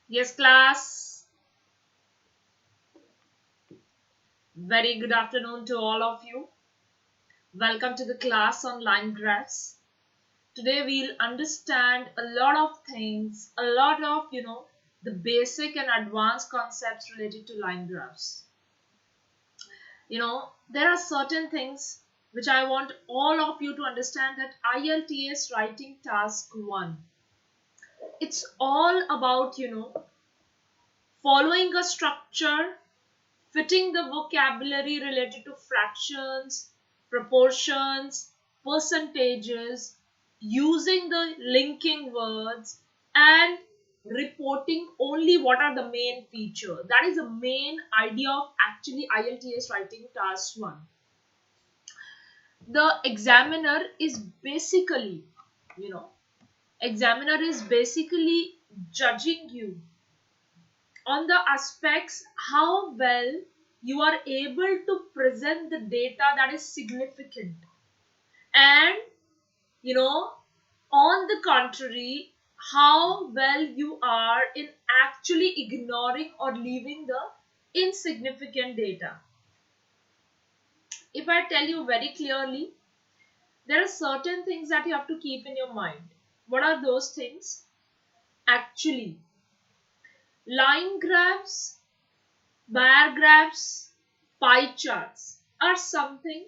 Yes, class. Very good afternoon to all of you. Welcome to the class on line graphs. Today we'll understand a lot of things, a lot of, the basic and advanced concepts related to line graphs. There are certain things which I want all of you to understand that IELTS writing task 1. It's all about, following a structure, fitting the vocabulary related to fractions, proportions, percentages, using the linking words, and reporting only what are the main feature. That is the main idea of actually IELTS writing task 1. The you know, examiner is basically judging you on the aspects how well you are able to present the data that is significant, and you know on the contrary, how well you are in actually ignoring or leaving the insignificant data. If I tell you very clearly, there are certain things that you have to keep in your mind. What are those things? Actually, line graphs, bar graphs, pie charts are something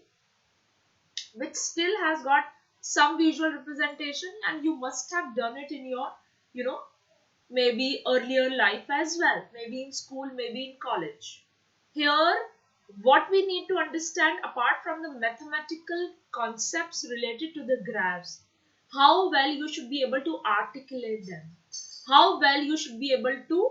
which still has got some visual representation, and you must have done it in your, you know maybe earlier life as well, maybe in school, maybe in college. Here, what we need to understand, apart from the mathematical concepts related to the graphs, how well you should be able to articulate them, how well you should be able to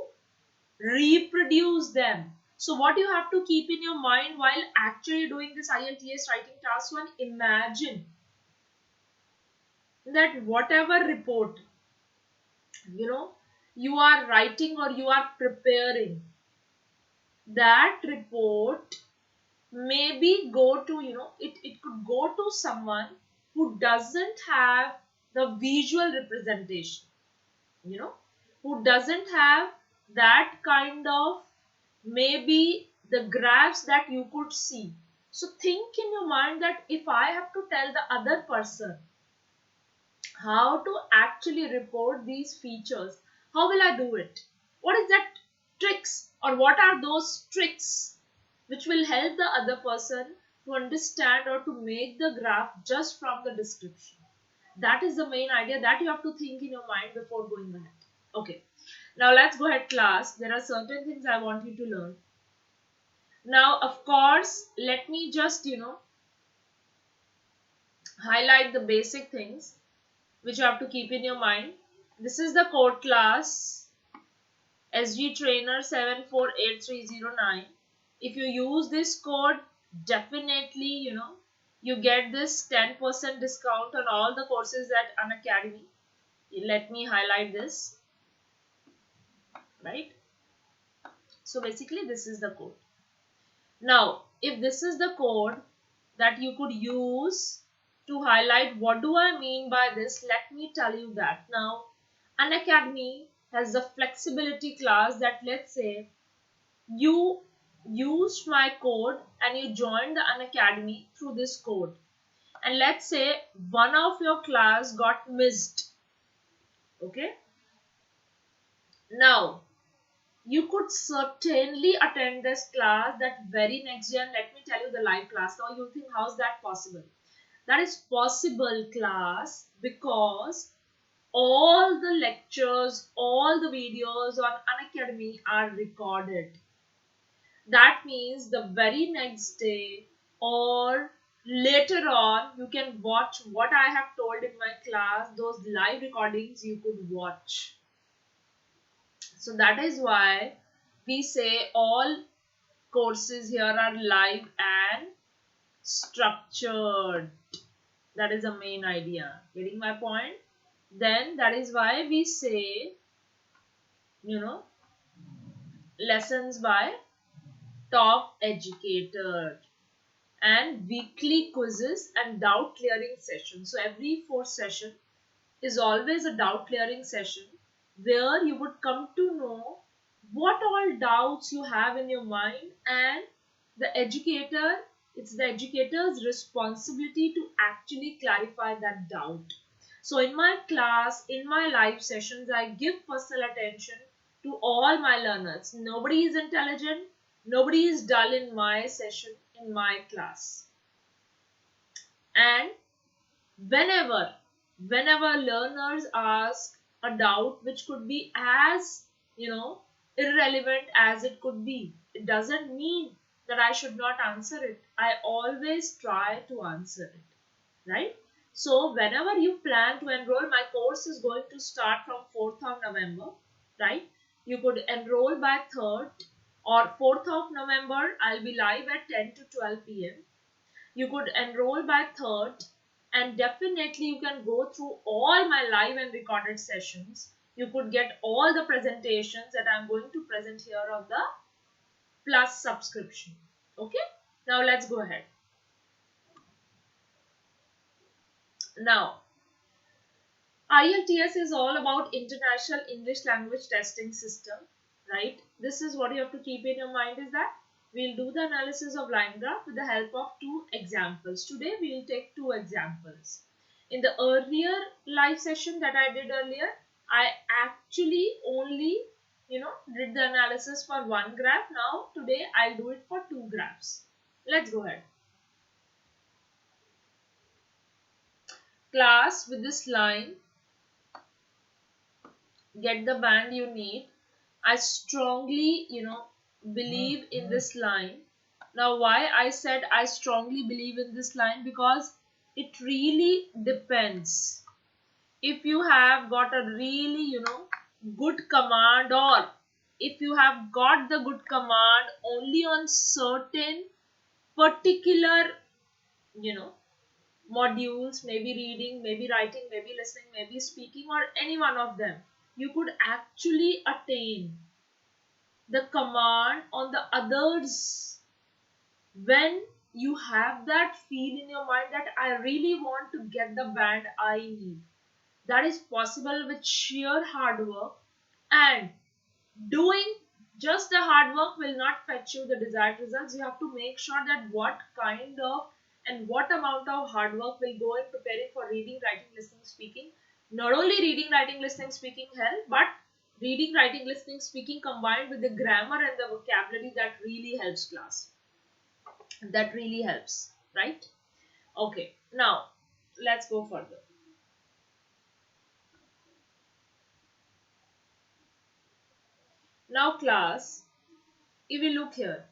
reproduce them. So what you have to keep in your mind while actually doing this IELTS writing task 1, imagine that whatever report, you know you are writing or you are preparing, that report maybe go to, it could go to someone who doesn't have the visual representation, you know who doesn't have that kind of, maybe the graphs that you could see. So think in your mind that if I have to tell the other person how to actually report these features, how will I do it? What is that tricks, or what are those tricks which will help the other person to understand or to make the graph just from the description? That is the main idea that you have to think in your mind before going ahead. Okay, now let's go ahead, class. There are certain things I want you to learn. Now, of course, let me just, highlight the basic things which you have to keep in your mind. This is the code, class SG Trainer 748309. If you use this code, definitely, you get this 10% discount on all the courses at Unacademy. Let me highlight this, right? So basically, this is the code. Now, if this is the code that you could use to highlight what do I mean by this, let me tell you that. Now, Unacademy has the flexibility class that, let's say you used my code and you joined the Unacademy through this code, and let's say one of your class got missed. Okay, now you could certainly attend this class that very next day, and let me tell you the live class. Now you think, how's that possible? That is possible, class, because all the lectures, all the videos on Unacademy are recorded. That means the very next day or later on, you can watch what I have told in my class. Those live recordings you could watch. So that is why we say all courses here are live and structured. That is the main idea. Getting my point? Then that is why we say, lessons by top educator, and weekly quizzes and doubt clearing sessions. So every fourth session is always a doubt clearing session where you would come to know what all doubts you have in your mind, and the educator it's the educator's responsibility to actually clarify that doubt. So in my class, in my live sessions, I give personal attention to all my learners. Nobody is intelligent, nobody is dull in my session, in my class. And whenever whenever learners ask a doubt which could be as, irrelevant as it could be, it doesn't mean that I should not answer it. I always try to answer it, right? So whenever you plan to enroll, my course is going to start from 4th of November, right? You could enroll by 3rd or 4th of November. I'll be live at 10 to 12 p.m. You could enroll by 3rd, and definitely you can go through all my live and recorded sessions. You could get all the presentations that I'm going to present here on the Plus subscription. Okay, now let's go ahead. Now, IELTS is all about International English Language Testing System, right? This is what you have to keep in your mind, is that we'll do the analysis of line graph with the help of two examples. Today we'll take two examples. In the earlier live session that I did earlier, I actually only, did the analysis for one graph. Now today I'll do it for two graphs. Let's go ahead. Class, with this line, get the band you need. I strongly, believe in this line. Now, why I said I strongly believe in this line? Because it really depends. If you have got a really, good command, or if you have got the good command only on certain particular, modules, maybe reading, maybe writing, maybe listening, maybe speaking, or any one of them, you could actually attain the command on the others when you have that feel in your mind that I really want to get the band I need. That is possible with sheer hard work, and doing just the hard work will not fetch you the desired results. You have to make sure that what kind of and what amount of hard work will go in preparing for reading, writing, listening, speaking. Not only reading, writing, listening, speaking help, but reading, writing, listening, speaking combined with the grammar and the vocabulary, that really helps class. That really helps, right? Okay, now let's go further. Now class, if we look here,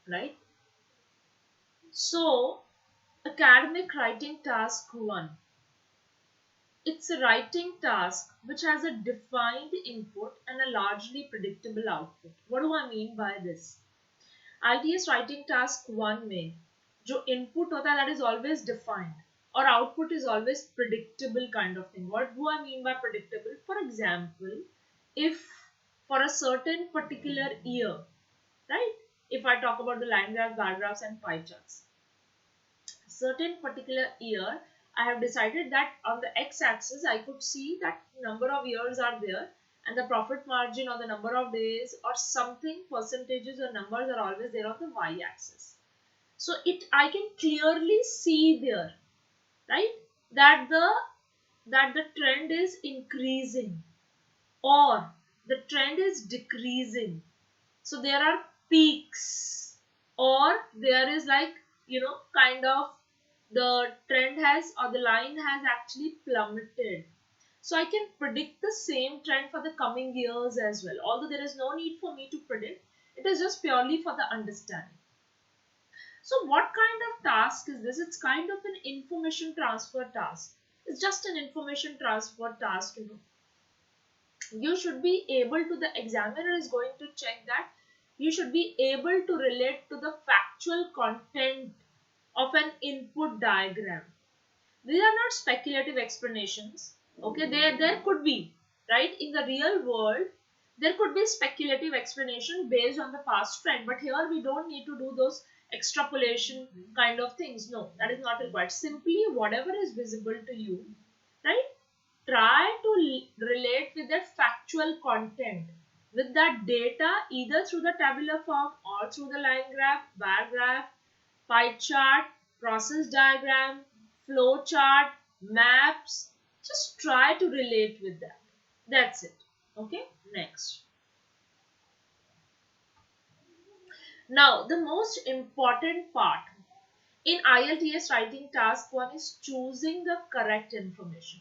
right? So, academic writing task 1. It's a writing task which has a defined input and a largely predictable output. What do I mean by this? IELTS writing task 1 में जो input होता है, that is always defined, or output is always predictable kind of thing. What do I mean by predictable? For example, if for a certain particular year, right? If I talk about the line graphs, bar graphs, and pie charts, certain particular year, I have decided that on the x-axis I could see that number of years are there, and the profit margin or the number of days or something, percentages or numbers are always there on the y-axis. So I can clearly see there, right, that the trend is increasing or the trend is decreasing. So there are peaks, or there is like, kind of the trend has, or the line has actually plummeted. So I can predict the same trend for the coming years as well. Although there is no need for me to predict, it is just purely for the understanding. So what kind of task is this? It's kind of an information transfer task. It's just an information transfer task, You should be able to, the examiner is going to check that you should be able to relate to the factual content of an input diagram. These are not speculative explanations. Okay, there could be, right? In the real world, there could be speculative explanation based on the past trend, but here we don't need to do those extrapolation kind of things. No, that is not required. Simply whatever is visible to you, right? try to relate with that factual content, with that data, either through the tabular form or through the line graph, bar graph, pie chart, process diagram, flow chart, maps. Just try to relate with that. That's it. Okay, next. Now, the most important part in IELTS writing task 1 is choosing the correct information.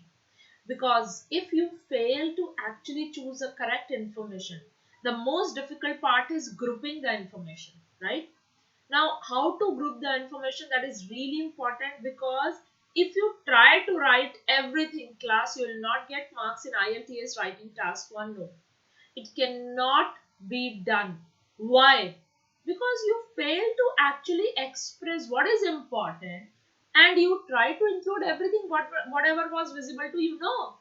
Because if you fail to actually choose the correct information, the most difficult part is grouping the information, right? Now, how to group the information, that is really important, because if you try to write everything class, you will not get marks in IELTS writing task 1. No, it cannot be done. Why? Because you fail to actually express what is important, and you try to include everything, whatever was visible to you. No,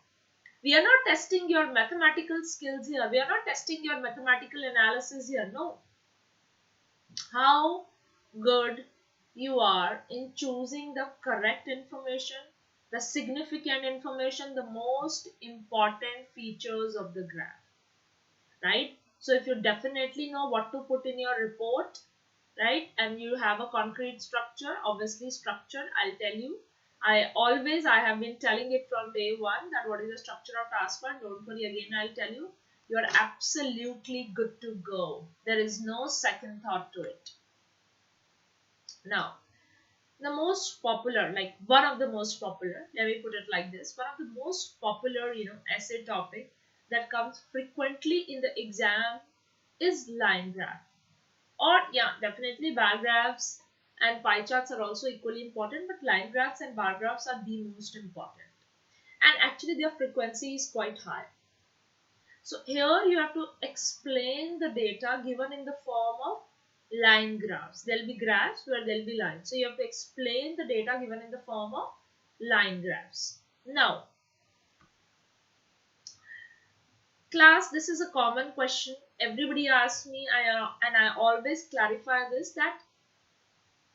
we are not testing your mathematical skills here. We are not testing your mathematical analysis here. No. How good you are in choosing the correct information, the significant information, the most important features of the graph, right? So if you definitely know what to put in your report, right, and you have a concrete structure, obviously structure, I'll tell you, I have been telling it from day one, that what is the structure of task 1. Don't worry, again I'll tell you, you are absolutely good to go. There is no second thought to it. Now, the most popular, like one of the most popular, let me put it like this, one of the most popular, essay topic that comes frequently in the exam is line graph. Or yeah, definitely bar graphs and pie charts are also equally important, but line graphs and bar graphs are the most important. And actually their frequency is quite high. So here you have to explain the data given in the form of line graphs. There will be graphs where there will be lines. So you have to explain the data given in the form of line graphs. Now, class, this is a common question. Everybody asks me, and I always clarify this, that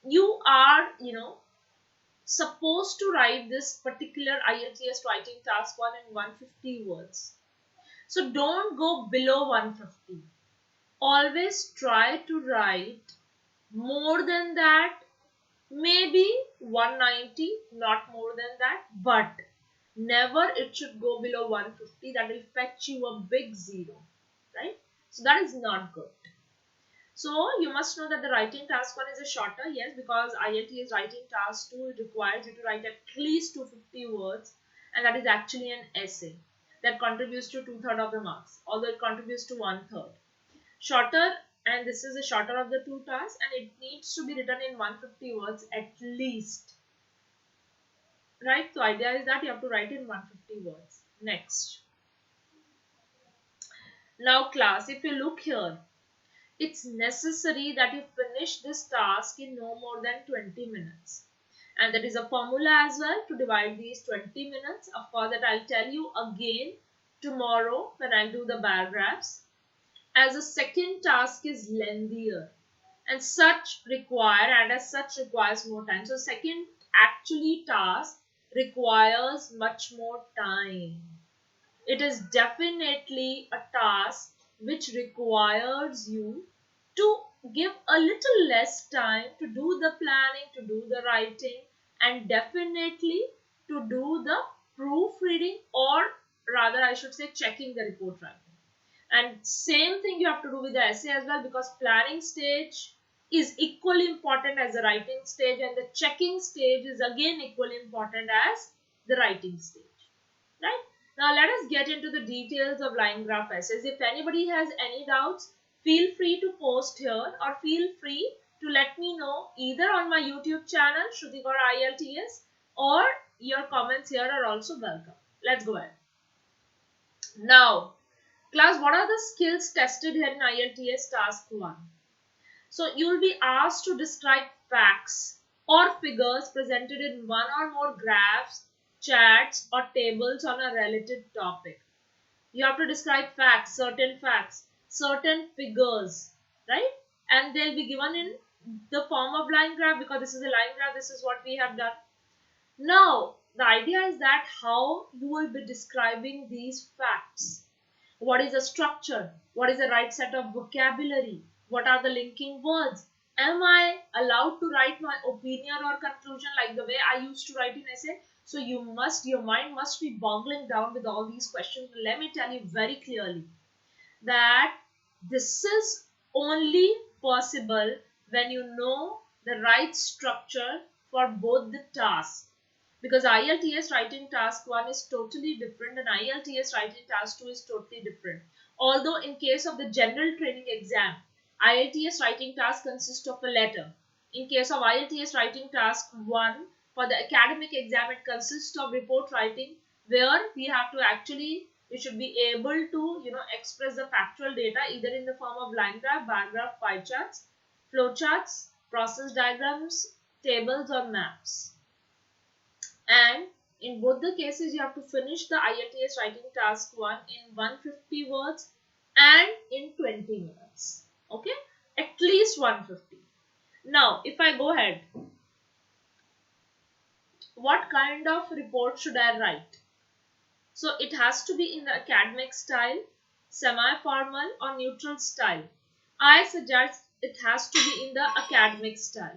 you are, supposed to write this particular IELTS writing task 1 in 150 words. So don't go below 150. Always try to write more than that, maybe 190, not more than that, but never it should go below 150. That will fetch you a big zero, right? So that is not good. So you must know that the writing task 1 is a shorter, yes, because IELTS writing task 2 requires you to write at least 250 words, and that is actually an essay that contributes to 2/3 of the marks, although it contributes to 1/3. Shorter, and this is the shorter of the two tasks, and it needs to be written in 150 words at least, right? So idea is that you have to write in 150 words. Next. Now class, if you look here, it's necessary that you finish this task in no more than 20 minutes. And there is a formula as well to divide these 20 minutes. Of course, that I'll tell you again tomorrow when I'll do the bar graphs. As a second task is lengthier and as such requires more time. So second actually task requires much more time. It is definitely a task which requires you to give a little less time to do the planning, to do the writing, and definitely to do the proofreading, or rather I should say checking the report writing. And same thing you have to do with the essay as well, because planning stage is equally important as the writing stage, and the checking stage is again equally important as the writing stage. Right? Now let us get into the details of line graph essays. If anybody has any doubts, feel free to post here, or feel free to let me know either on my YouTube channel Shruti Kaura IELTS, or your comments here are also welcome. Let's go ahead. Now, class, what are the skills tested here in IELTS task 1? So you will be asked to describe facts or figures presented in one or more graphs, charts, or tables on a related topic. You have to describe facts, certain figures, right? And they'll be given in the form of line graph, because this is a line graph, this is what we have done. Now, the idea is that how you will be describing these facts. What is the structure? What is the right set of vocabulary? What are the linking words? Am I allowed to write my opinion or conclusion like the way I used to write in essay? So your mind must be boggling down with all these questions. Let me tell you very clearly that this is only possible when you know the right structure for both the tasks, because IELTS writing task 1 is totally different and IELTS writing task 2 is totally different. Although in case of the general training exam, IELTS writing task consists of a letter. In case of IELTS writing task 1, for the academic exam, it consists of report writing, where we should be able to express the factual data either in the form of line graph, bar graph, pie charts, flow charts, process diagrams, tables or maps. And in both the cases, you have to finish the IELTS writing task 1 in 150 words and in 20 minutes. Okay, at least 150. Now, if I go ahead, what kind of report should I write? So it has to be in the academic style, semi-formal or neutral style. I suggest it has to be in the academic style,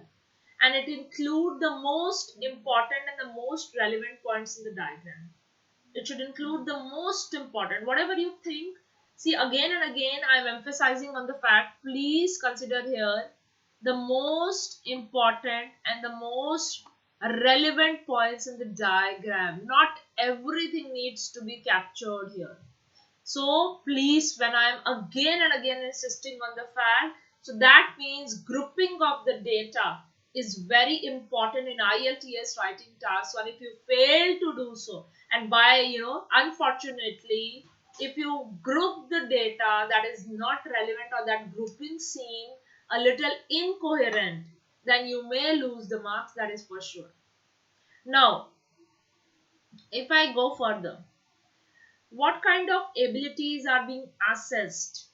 and it include the most important and the most relevant points in the diagram. It should include the most important, whatever you think. See, again and again, I am emphasizing on the fact, please consider here the most important and the most relevant points in the diagram. Not everything needs to be captured here. So please, when I am again and again insisting on the fact, so that means grouping of the data is very important in IELTS writing task. And if you fail to do so, and by unfortunately, if you group the data that is not relevant or that grouping seem a little incoherent, then you may lose the marks, that is for sure. Now, if I go further, what kind of abilities are being assessed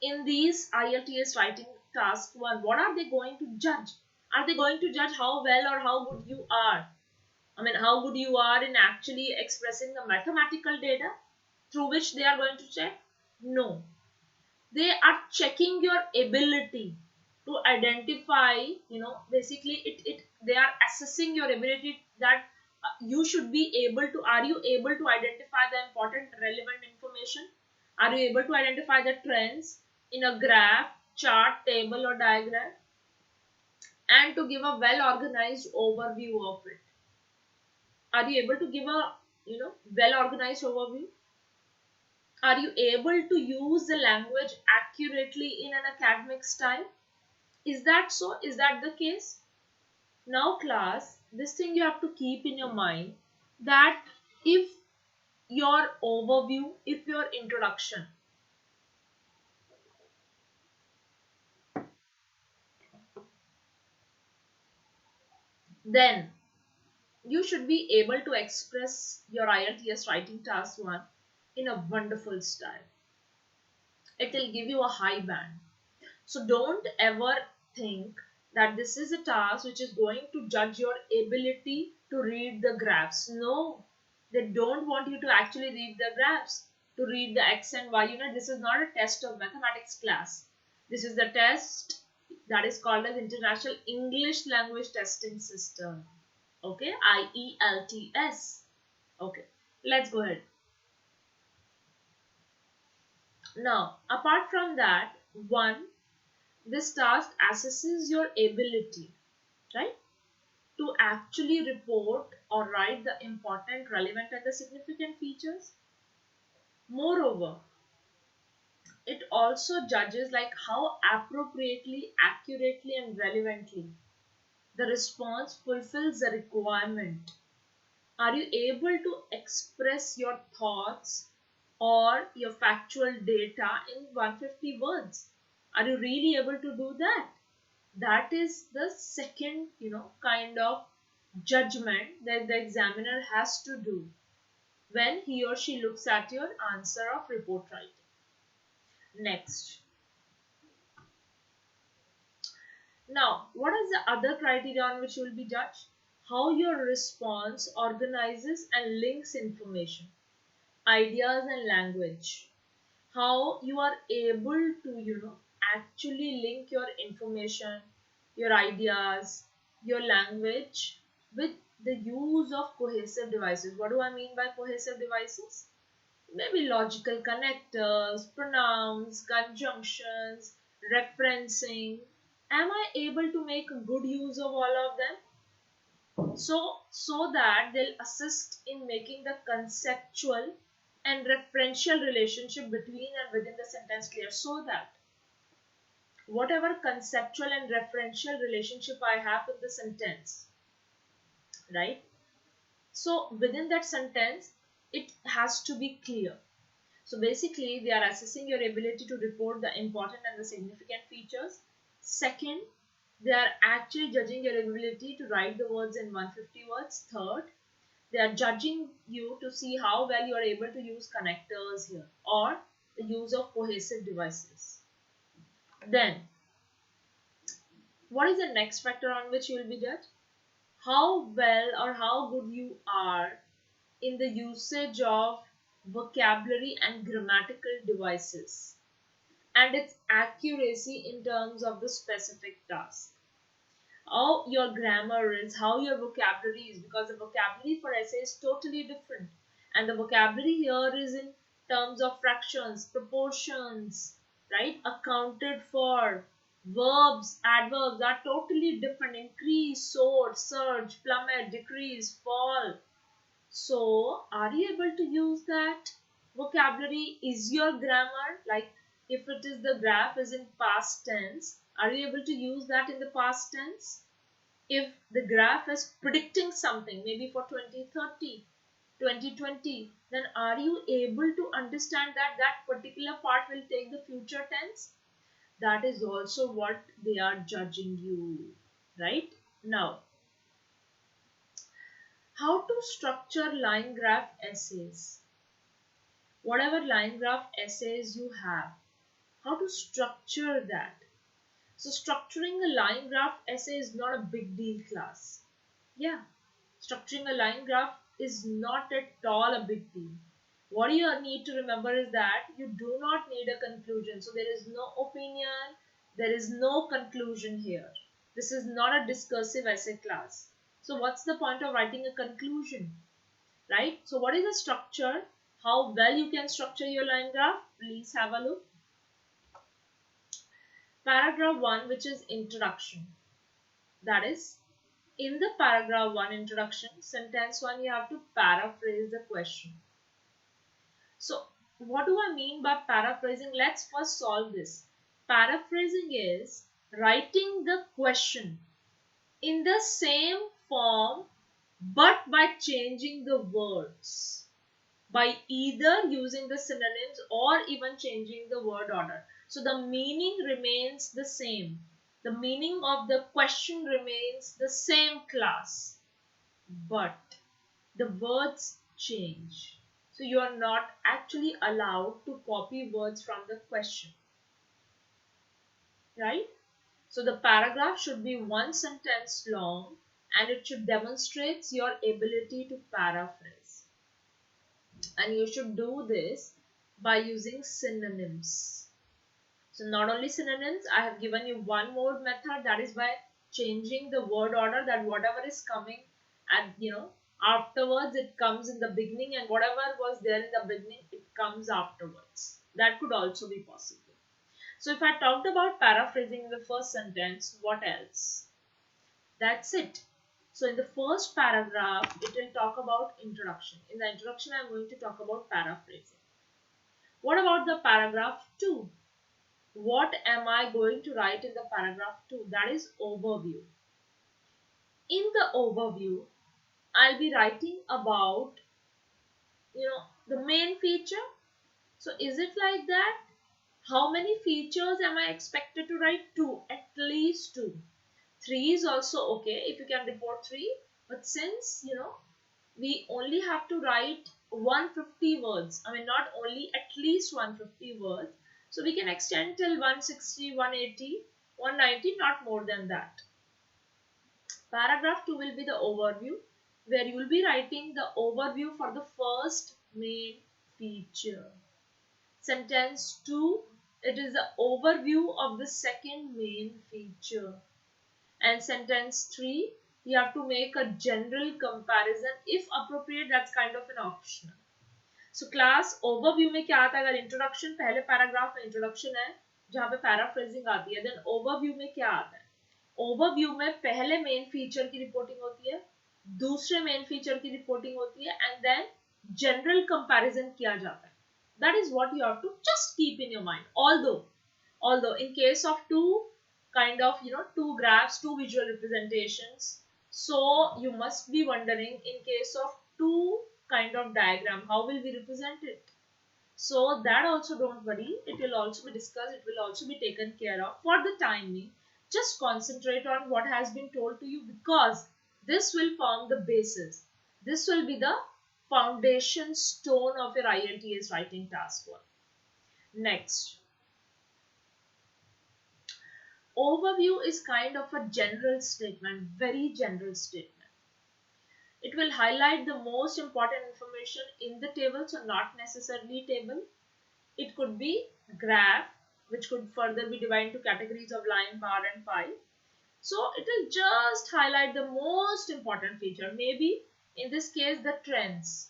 in these IELTS writing task 1? What are they going to judge? Are they going to judge how well or how good you are? I mean, how good you are in actually expressing the mathematical data through which they are going to check? No. They are checking your ability to identify, basically they are assessing your ability that you should be able to, are you able to identify the important relevant information? Are you able to identify the trends in a graph, chart, table or diagram, and to give a well organized overview of it? Are you able to give a well organized overview? Are you able to use the language accurately in an academic style? Is that so? Is that the case? Now class, this thing you have to keep in your mind, that if your overview, if your introduction then you should be able to express your IELTS writing task 1 in a wonderful style. It will give you a high band. So don't ever think that this is a task which is going to judge your ability to read the graphs. No, they don't want you to actually read the graphs, to read the X and Y. This is not a test of mathematics class. This is the test that is called as International English Language Testing System. Okay, IELTS. Okay, let's go ahead. Now, apart from that, this task assesses your ability, right, to actually report or write the important, relevant, and the significant features. Moreover, it also judges like how appropriately, accurately, and relevantly the response fulfills the requirement. Are you able to express your thoughts or your factual data in 150 words? Are you really able to do that? That is the second, kind of judgment that the examiner has to do when he or she looks at your answer of report writing. Next. Now, what is the other criteria on which you will be judged? how your response organizes and links information, ideas and language, how you are able to actually link your information, your ideas, your language with the use of cohesive devices. What do I mean by cohesive devices? Maybe logical connectors, pronouns, conjunctions, referencing. Am I able to make a good use of all of them? So that they'll assist in making the conceptual and referential relationship between and within the sentence clear, so that whatever conceptual and referential relationship I have with the sentence, right? So within that sentence, it has to be clear. So basically, they are assessing your ability to report the important and the significant features. Second, they are actually judging your ability to write the words in 150 words. Third, they are judging you to see how well you are able to use connectors here or the use of cohesive devices. Then, what is the next factor on which you will be judged? How well or how good you are in the usage of vocabulary and grammatical devices and its accuracy in terms of the specific task. How your grammar is, how your vocabulary is, because the vocabulary for essay is totally different. And the vocabulary here is in terms of fractions, proportions, right? Accounted for, verbs, adverbs are totally different. Increase, soar, surge, plummet, decrease, fall. So, are you able to use that vocabulary? Is your grammar, like if it is the graph is in past tense, are you able to use that in the past tense? If the graph is predicting something, maybe for 2030, 2020, then are you able to understand that that particular part will take the future tense? That is also what they are judging you, right? Now, how to structure line graph essays. Whatever line graph essays you have, how to structure that. So structuring a line graph essay is not a big deal, class. Yeah, structuring a line graph is not at all a big deal. What you need to remember is that you do not need a conclusion. So there is no opinion, there is no conclusion here. This is not a discursive essay class. So what's the point of writing a conclusion? Right? So what is the structure? How well you can structure your line graph? Please have a look. Paragraph 1, which is introduction. That is, in the paragraph 1 introduction, sentence 1, you have to paraphrase the question. So what do I mean by paraphrasing? Let's first solve this. Paraphrasing is writing the question in the same form but by changing the words, by either using the synonyms or even changing the word order. So the meaning remains the same. The meaning of the question remains the same, class, but the words change. So you are not actually allowed to copy words from the question, right? So the paragraph should be one sentence long and it should demonstrate your ability to paraphrase. And you should do this by using synonyms. So not only synonyms, I have given you one more method, that is by changing the word order, that whatever is coming at afterwards, it comes in the beginning, and whatever was there in the beginning, it comes afterwards. That could also be possible. So if I talked about paraphrasing in the first sentence, what else? That's it. So in the first paragraph, it will talk about introduction. In the introduction, I am going to talk about paraphrasing. What about the paragraph 2? What am I going to write in the paragraph 2? That is overview. In the overview, I'll be writing about, the main feature. So is it like that? How many features am I expected to write? 2, at least 2. 3 is also okay if you can report 3. But since, we only have to write 150 words. I mean, not only, at least 150 words. So we can extend till 160, 180, 190, not more than that. Paragraph 2 will be the overview, where you will be writing the overview for the first main feature. Sentence 2, it is the overview of the second main feature. And sentence 3, you have to make a general comparison. If appropriate, that's kind of an optional. So class overview में क्या आता है? अगर introduction पहले paragraph में introduction है जहाँ पे paraphrasing आती है, then overview में क्या आता है? Overview में पहले main feature की reporting होती है, दूसरे main feature की reporting होती है, and then general comparison किया जाता है. That is what you have to just keep in your mind. Although in case of two kind of two graphs, two visual representations, so you must be wondering in case of two kind of diagram, how will we represent it? So that also don't worry, it will also be discussed, it will also be taken care of. For the time being, just concentrate on what has been told to you, because this will form the basis. This will be the foundation stone of your IELTS writing task 1. Next, overview is kind of a general statement, very general statement. It will highlight the most important information in the table, so not necessarily table. It could be graph, which could further be divided into categories of line, bar and pie. So it will just highlight the most important feature. Maybe in this case the trends.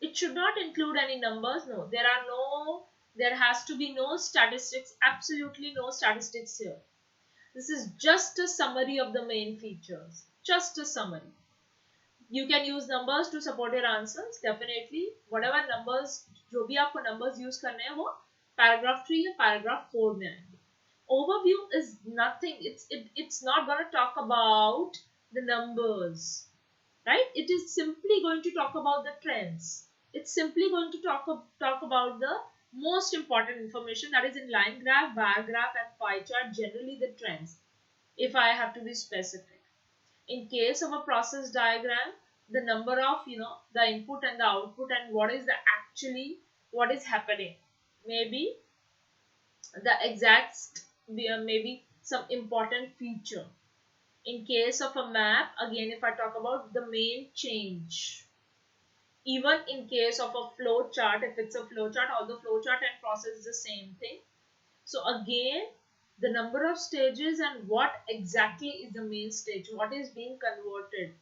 It should not include any numbers. No, there has to be no statistics, absolutely no statistics here. This is just a summary of the main features, just a summary. You can use numbers to support your answers, definitely. Whatever numbers, जो भी आपको numbers use करने हैं वो paragraph 3 या paragraph 4 में आएंगे. Overview is nothing. It's not going to talk about the numbers, right? It is simply going to talk about the trends. It's simply going to talk about the most important information, that is in line graph, bar graph and pie chart, generally the trends, if I have to be specific. In case of a process diagram, the number of the input and the output, and what is happening, maybe the exact, maybe some important feature. In case of a map, again if I talk about the main change. Even in case of a flow chart, if it's a flow chart, although flow chart and process is the same thing. So again, the number of stages and what exactly is the main stage, what is being converted,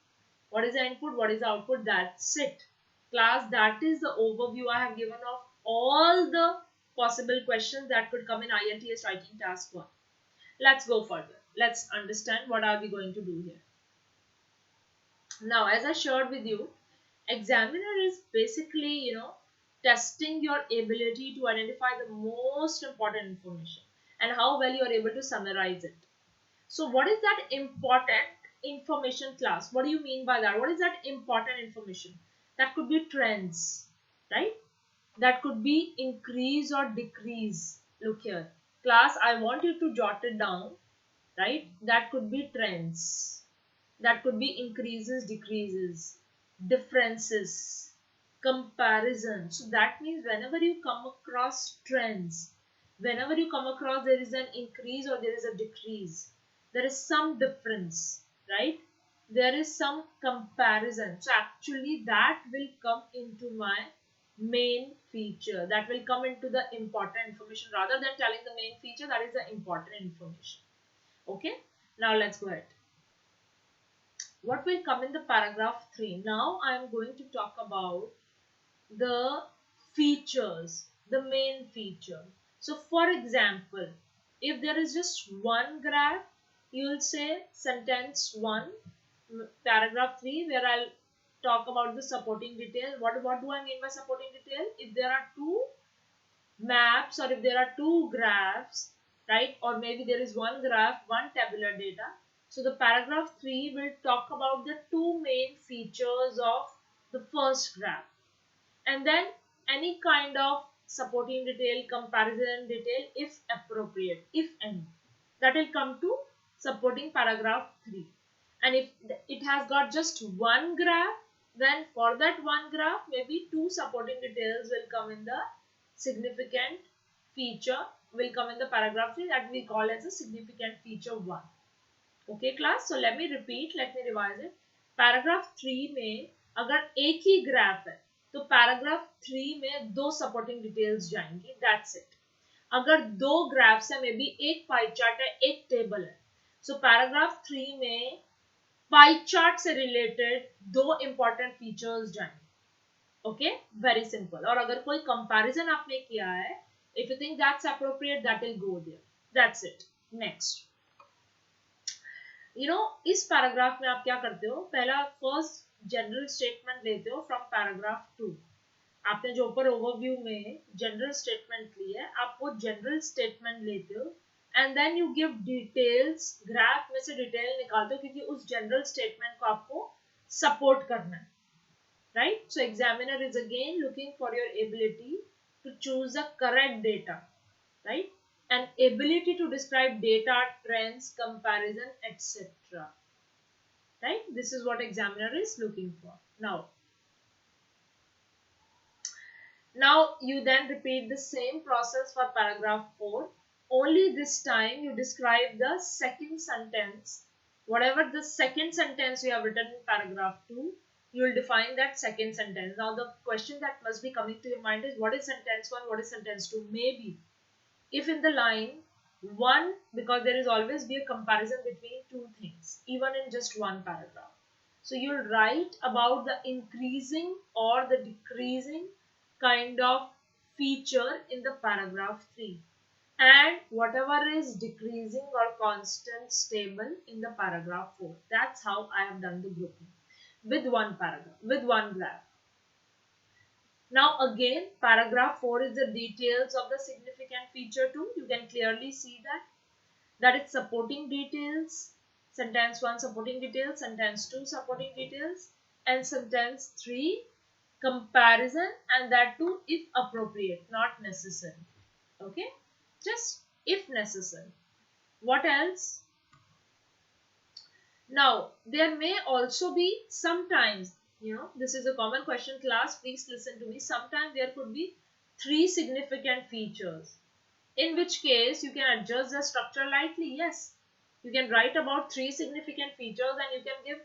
what is the input, what is the output, that's it. Class, that is the overview I have given of all the possible questions that could come in IELTS writing task 1. Let's go further. Let's understand what are we going to do here. Now, as I shared with you, examiner is basically, testing your ability to identify the most important information and how well you are able to summarize it. So what is that important information, class? What do you mean by that? What is that important information? That could be trends, right? That could be increase or decrease. Look here, class, I want you to jot it down, right? That could be trends. That could be increases, decreases, differences, comparison. So that means whenever you come across trends, whenever you come across there is an increase or there is a decrease, there is some difference, right? There is some comparison. So actually that will come into my main feature. That will come into the important information. Rather than telling the main feature, that is the important information. Okay, now let's go ahead. What will come in the paragraph 3? Now I am going to talk about the features, the main feature. So for example, if there is just one graph, you will say sentence 1, paragraph 3, where I'll talk about the supporting detail. What do I mean by supporting detail? If there are two maps or if there are two graphs, right, or maybe there is one graph, one tabular data. So the paragraph 3 will talk about the two main features of the first graph, and then any kind of supporting detail, comparison detail if appropriate, if any, that will come to supporting paragraph 3. And if it has got just one graph, then for that one graph maybe two supporting details will come in the significant feature, will come in the paragraph 3, that we call as a significant feature 1. Okay class, so let me repeat, let me revise it. Paragraph 3 में अगर एक ही graph है तो paragraph 3 में दो supporting details जाएंगी, that's it. अगर दो ग्राफ्स है, मे बी एक पाई चार्ट है, एक टेबल है, सो पैराग्राफ 3 में पाई चार्ट से रिलेटेड दो इंपॉर्टेंट फीचर्स जाएंगे. Okay, very simple. और अगर कोई कंपैरिजन आपने किया है, if you think that's appropriate, that will go there, that's it. Next, इस पैराग्राफ में आप क्या करते हो, पहला फर्स्ट जनरल स्टेटमेंट लेते हो फ्रॉम पैराग्राफ 2. आपने जो ऊपर ओवरव्यू में जनरल स्टेटमेंट ली है, आप वो जनरल स्टेटमेंट लेते हो and then you give details, graph में से डिटेल निकालते हो क्योंकि उस जनरल स्टेटमेंट को आपको सपोर्ट करना है, right? So examiner is again looking for your ability to choose the correct data, right? And ability to describe data, trends, comparison, etc. Right? This is what examiner is looking for. Now you then repeat the same process for paragraph 4. Only this time you describe the second sentence. Whatever the second sentence you have written in paragraph 2, you will define that second sentence. Now the question that must be coming to your mind is, what is sentence 1, what is sentence 2? Maybe if in the line 1, because there is always be a comparison between two things, even in just one paragraph. So you'll write about the increasing or the decreasing kind of feature in the paragraph 3, and whatever is decreasing or constant stable in the paragraph 4. That's how I have done the grouping with one paragraph, with one graph. Now again, paragraph 4 is the details of the significant feature 2. You can clearly see that it's supporting details. Sentence 1 supporting details, sentence 2 supporting details, and sentence 3 comparison, and that too if appropriate, not necessary. Okay, just if necessary. What else? Now there may also be sometimes, this is a common question class, please listen to me. Sometimes there could be 3 significant features, in which case you can adjust the structure lightly. Yes, you can write about 3 significant features and you can give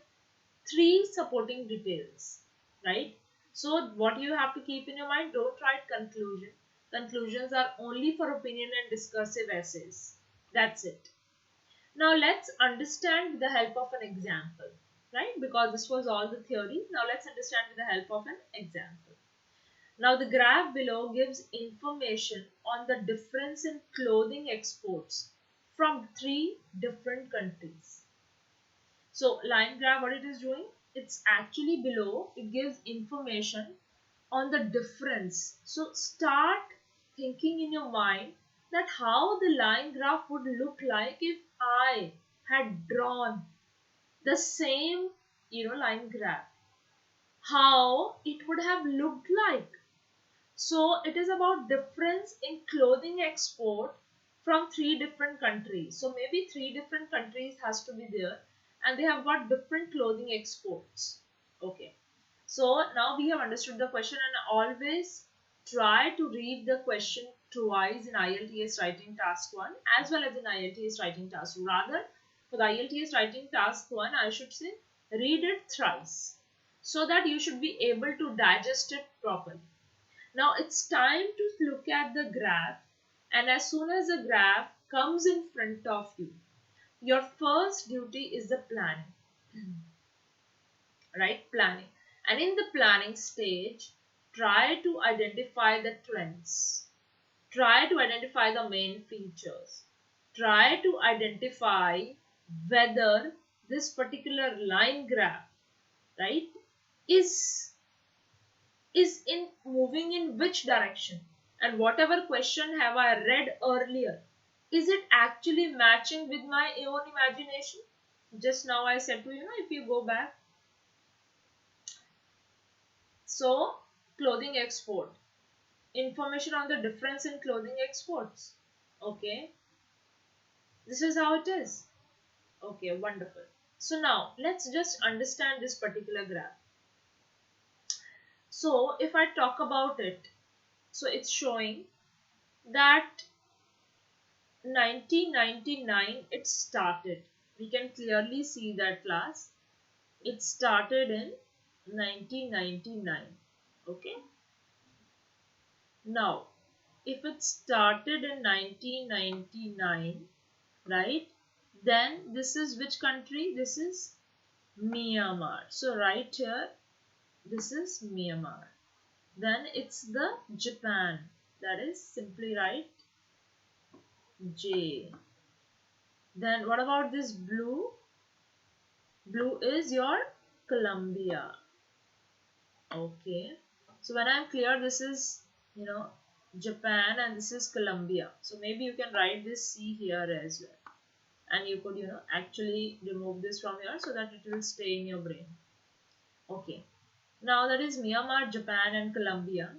3 supporting details, right? So what you have to keep in your mind, don't write conclusion. Conclusions are only for opinion and discursive essays. That's it. Now let's understand with the help of an example, right? Because this was all the theory. Now let's understand with the help of an example. Now the graph below gives information on the difference in clothing exports from 3 different countries. So line graph, what it is doing? It's actually below, it gives information on the difference. So start thinking in your mind that how the line graph would look like if I had drawn the same, line graph. How it would have looked like. So it is about difference in clothing export from 3 different countries. So maybe 3 different countries has to be there and they have got different clothing exports. Okay. So now we have understood the question, and always try to read the question twice in IELTS Writing Task 1 as well as in IELTS Writing Task 2. Rather, for the IELTS Writing Task 1, I should say read it thrice so that you should be able to digest it properly. Now it's time to look at the graph, and as soon as the graph comes in front of you, your first duty is the planning, right? Planning. And in the planning stage, try to identify the trends. Try to identify the main features. Try to identify whether this particular line graph, right, is in moving in which direction, and whatever question have I read earlier, is it actually matching with my own imagination? Just now I said to you, if you go back, so clothing export, information on the difference in clothing exports. Okay, this is how it is. Okay, wonderful. So now let's just understand this particular graph. So if I talk about it, so it's showing that 1999 it started, We can clearly see that class. It started in 1999. Okay. Now, if it started in 1999, right, then this is which country? This is Myanmar. So right here, this is Myanmar. Then it's the Japan. That is simply write J. Then what about this blue? Blue is your Colombia. Okay. So when I'm clear, this is, Japan and this is Colombia. So maybe you can write this C here as well. And you could, actually remove this from here so that it will stay in your brain. Okay. Now that is Myanmar, Japan and Colombia.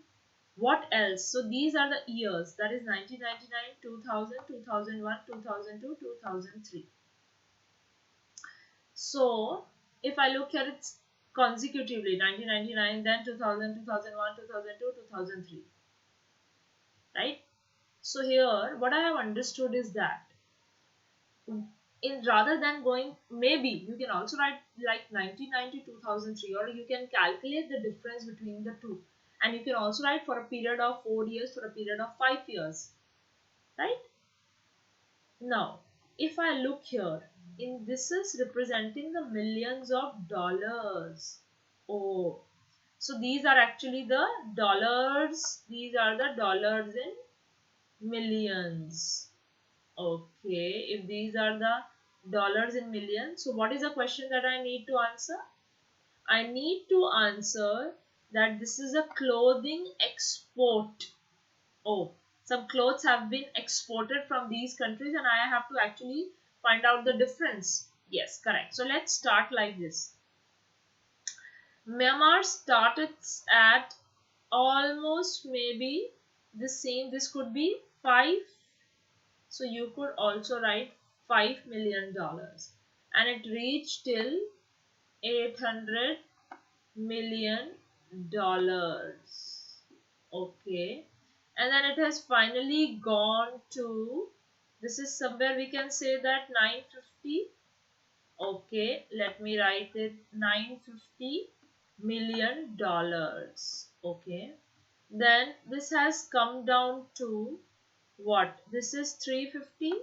What else? So these are the years. That is 1999, 2000, 2001, 2002, 2003. So if I look here, it's consecutively 1999, then 2000, 2001, 2002, 2003. Right? So here, what I have understood is that in rather than going, maybe you can also write like 1990 2003, or you can calculate the difference between the two, and you can also write for a period of 4 years, for a period of 5 years, right? Now if I look here, in this is representing the millions of dollars. Oh, so these are actually the dollars. These are the dollars in millions. Okay, if these are the dollars in millions, so what is the question that I need to answer? I need to answer that this is a clothing export. Oh, some clothes have been exported from these countries and I have to actually find out the difference. Yes, correct. So let's start like this. Myanmar started at almost maybe the same. This could be 5. So you could also write $5 million, and it reached till $800 million. Okay, and then it has finally gone to, this is somewhere we can say that 950. Okay, let me write it, $950 million. Okay, then this has come down to what? This is 350.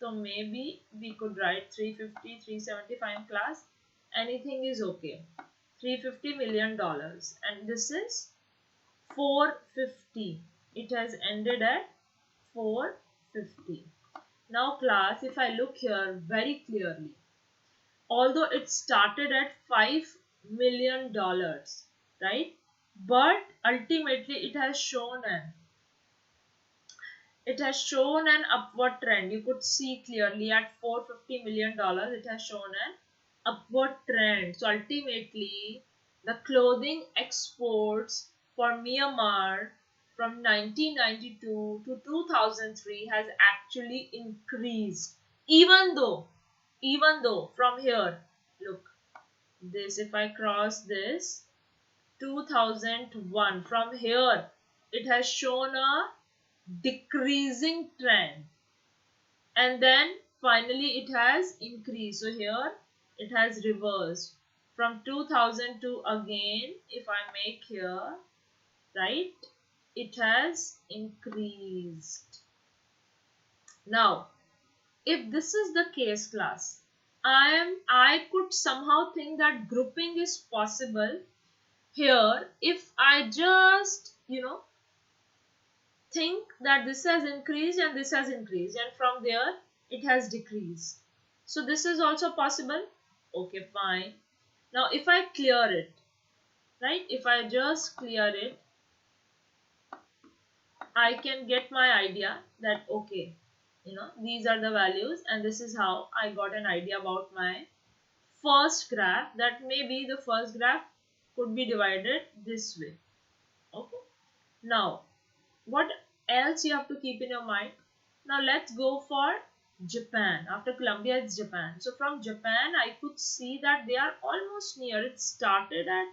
So maybe we could write 350, 375 class. Anything is okay. $350 million. And this is 450. It has ended at 450. Now class, if I look here very clearly, although it started at $5 million, right? But ultimately it has shown an upward trend. You could see clearly at $450 million, it has shown an upward trend. So ultimately, the clothing exports for Myanmar from 1992 to 2003 has actually increased. Even though from here, look, this, if I cross this, 2001, from here, it has shown a decreasing trend, and then finally it has increased. So here it has reversed from 2002 again. If I make here, right, it has increased. Now if this is the case class, I could somehow think that grouping is possible here if I just think that this has increased and this has increased, and from there it has decreased. So this is also possible. Okay, fine. Now if I clear it, right, if I just clear it, I can get my idea that okay, these are the values, and this is how I got an idea about my first graph, that maybe the first graph could be divided this way. Okay, now what else you have to keep in your mind? Now let's go for Japan. After Colombia, it's Japan. So from Japan, I could see that they are almost near. It started at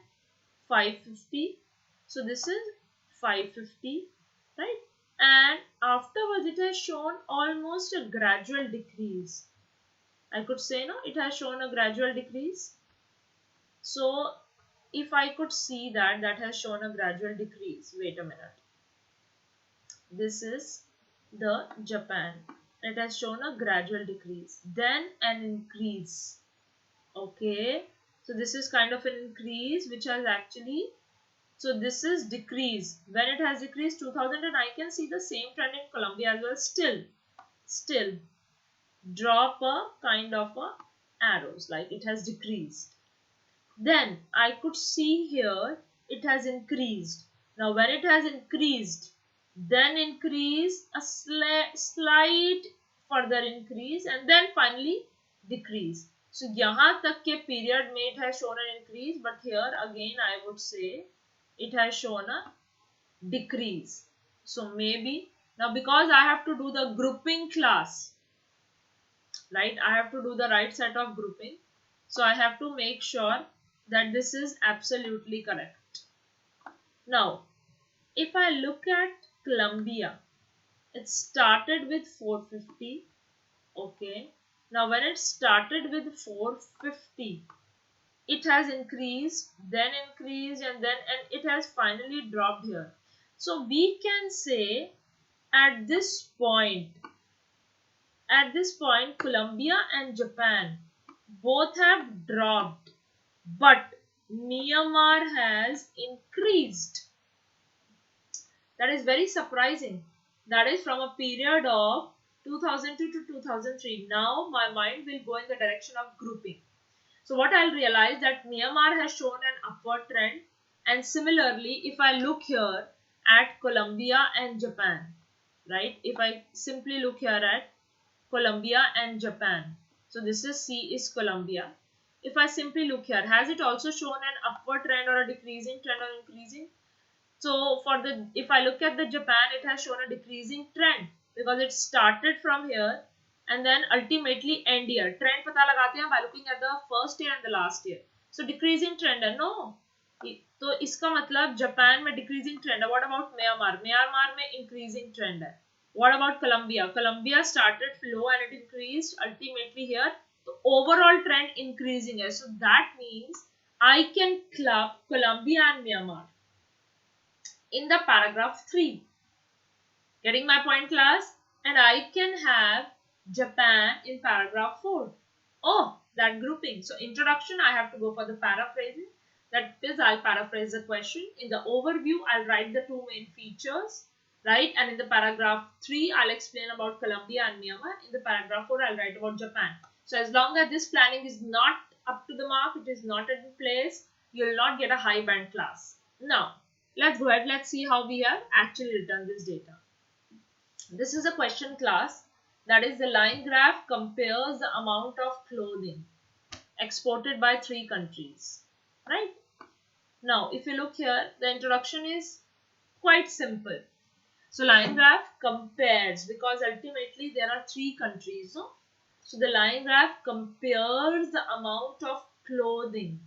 550. So this is 550, right? And afterwards, it has shown almost a gradual decrease. I could say no, it has shown a gradual decrease. So if I could see that has shown a gradual decrease, wait a minute. This is the Japan. It has shown a gradual decrease, then an increase. Okay, so this is kind of an increase which has actually, so this is decrease. When it has decreased 2000, and I can see the same trend in Colombia as well. Still drop a kind of a arrows, like it has decreased. Then I could see here it has increased. Now when it has increased, then increase, a slight further increase, and then finally decrease. So यहाँ तक के period में it has shown an increase, but here again I would say it has shown a decrease. So maybe now, because I have to do the grouping class, right? I have to do the right set of grouping. So I have to make sure that this is absolutely correct. Now, if I look at Colombia, it started with 450. Okay. Now, when it started with 450, it has increased, then increased, and it has finally dropped here. So we can say at this point, Colombia and Japan both have dropped, but Myanmar has increased. That is very surprising. That is from a period of 2002 to 2003. Now my mind will go in the direction of grouping. So what I'll realize that Myanmar has shown an upward trend, and similarly if I look here at Colombia and Japan, right? If I simply look here at Colombia and Japan. So this is C is Colombia. If I simply look here, has it also shown an upward trend or a decreasing trend or increasing? So for the, if I look at the Japan, it has shown a decreasing trend because it started from here and then ultimately end here. Trend पता लगाते हैं by looking at the first year and the last year. So decreasing trend है, no. तो इसका मतलब Japan में decreasing trend है. What about Myanmar? Myanmar में increasing trend है. What about Colombia? Colombia started low and it increased ultimately here. The overall trend increasing है. So that means I can club Colombia and Myanmar in the paragraph 3. Getting my point, class? And I can have Japan in paragraph 4. Oh, that grouping. So introduction, I have to go for the paraphrasing. That is, I'll paraphrase the question. In the overview, I'll write the two main features, right? And in the paragraph 3, I'll explain about Colombia and Myanmar. In the paragraph 4, I'll write about Japan. So as long as this planning is not up to the mark, it is not in place, you will not get a high band class. Now, let's go ahead. Let's see how we have actually written this data. This is a question, class. That is, the line graph compares the amount of clothing exported by 3 countries, right? Now, if you look here, the introduction is quite simple. So, line graph compares, because ultimately there are 3 countries, no? So, the line graph compares the amount of clothing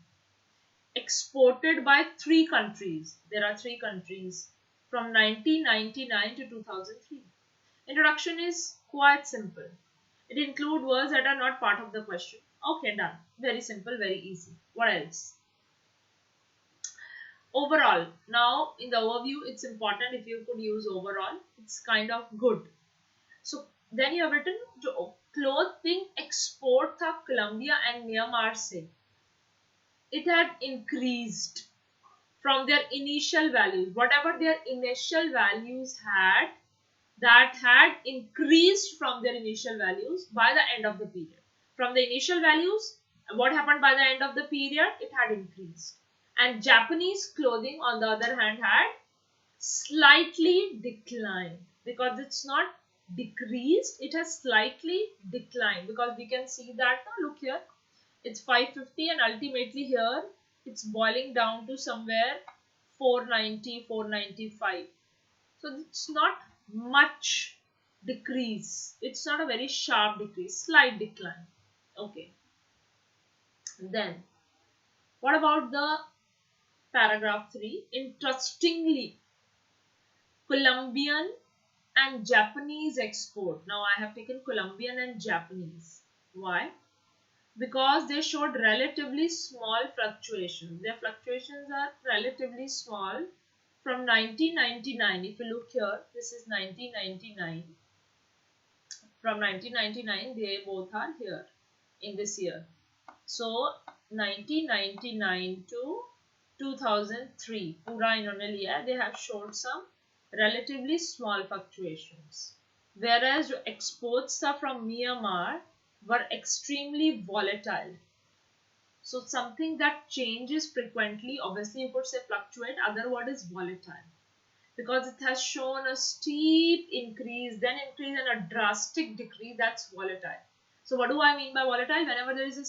exported by 3 countries. There are 3 countries from 1999 to 2003. Introduction is quite simple. It includes words that are not part of the question. Okay, done. Very simple, very easy. What else? Overall. Now, in the overview, it's important if you could use overall. It's kind of good. So, then you have written, clothing export tha Colombia and Myanmar se. It had increased from their initial values. Whatever their initial values had, that had increased from their initial values by the end of the period. From the initial values, what happened by the end of the period? It had increased. And Japanese clothing, on the other hand, had slightly declined, because it's not decreased, it has slightly declined, because we can see that, look here, it's 550 and ultimately here it's boiling down to somewhere 490, 495. So it's not much decrease. It's not a very sharp decrease, slight decline. Okay. Then, what about the paragraph 3? Interestingly, Colombian and Japanese export. Now I have taken Colombian and Japanese. Why? because they showed relatively small fluctuations. Their fluctuations are relatively small from 1999. If you look here, this is 1999. From 1999, they both are here in this year. So 1999 to 2003, पूरा इन्होंने लिया है. They have showed some relatively small fluctuations. Whereas जो exports are from Myanmar were extremely volatile. So something that changes frequently, obviously you could say fluctuate, other word is volatile. Because it has shown a steep increase, then increase and a drastic decrease, that's volatile. So what do I mean by volatile? Whenever there is a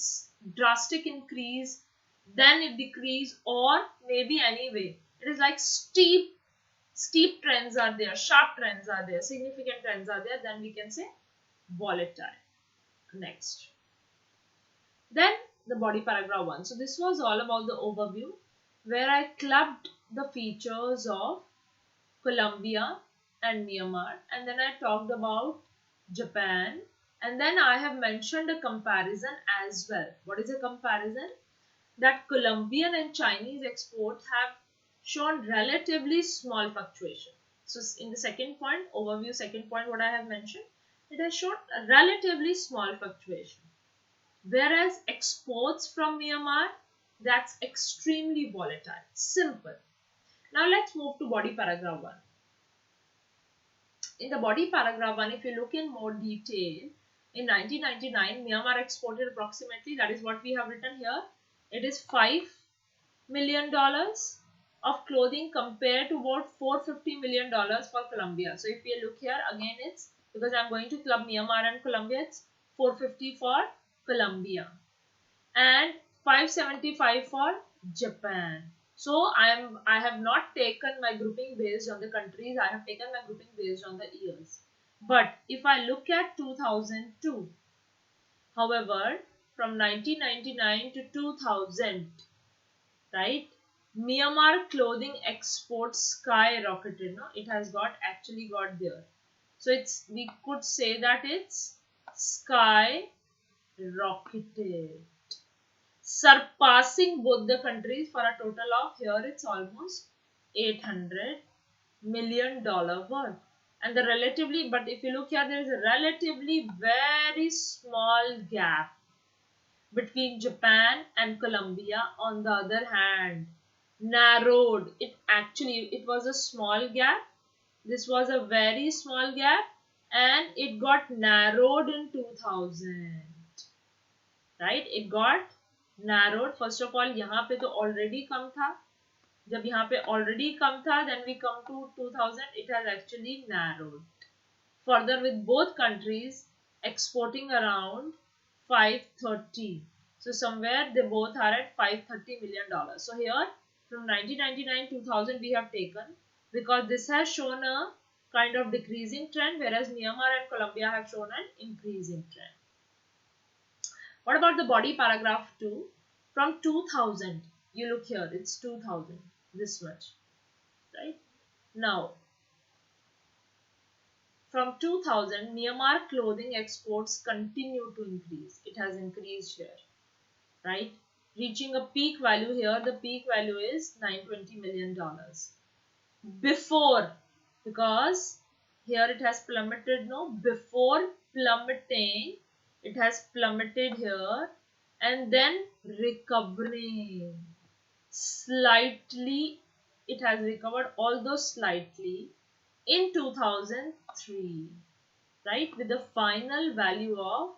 drastic increase, then it decrease, or maybe anyway, it is like steep trends are there, sharp trends are there, significant trends are there, then we can say volatile. Next. Then the body paragraph 1. So this was all about the overview where I clubbed the features of Colombia and Myanmar, and then I talked about Japan, and then I have mentioned a comparison as well. What is a comparison? That Colombian and Chinese exports have shown relatively small fluctuation. So in the second point, overview second point, what I have mentioned, it has shown a relatively small fluctuation. Whereas exports from Myanmar, that's extremely volatile. Simple. Now let's move to body paragraph 1. In the body paragraph 1, if you look in more detail, in 1999, Myanmar exported approximately, that is what we have written here, it is $5 million of clothing compared to about $450 million for Colombia. So if you look here, again it's, because I'm going to club Myanmar and Colombia, it's 450 for Colombia and 575 for Japan. So I have not taken my grouping based on the countries, I have taken my grouping based on the years. But if I look at 2002, however, from 1999 to 2000, right, Myanmar clothing exports skyrocketed. No, it has actually got there. So it's, we could say that it's skyrocketed, surpassing both the countries for a total of, here it's almost $800 million worth. And the relatively, but if you look here, there is a relatively very small gap between Japan and Colombia. On the other hand, narrowed. It actually, it was a small gap. This was a very small gap and it got narrowed in 2000. Right? It got narrowed. First of all, यहाँ पे तो already कम था. जब यहाँ पे already कम था, then we come to 2000, it has actually narrowed. Further, with both countries exporting around 530. So somewhere they both are at $530 million. So here from 1999 2000 we have taken, because this has shown a kind of decreasing trend, whereas Myanmar and Colombia have shown an increasing trend. What about the body paragraph 2? From 2000, you look here, it's 2000, this much, right? Now, from 2000, Myanmar clothing exports continue to increase. It has increased here, right? Reaching a peak value here, the peak value is $920 million. Before, because here it has plummeted, no? Before plummeting, it has plummeted here and then recovering. Slightly, it has recovered, although slightly, in 2003, right, with the final value of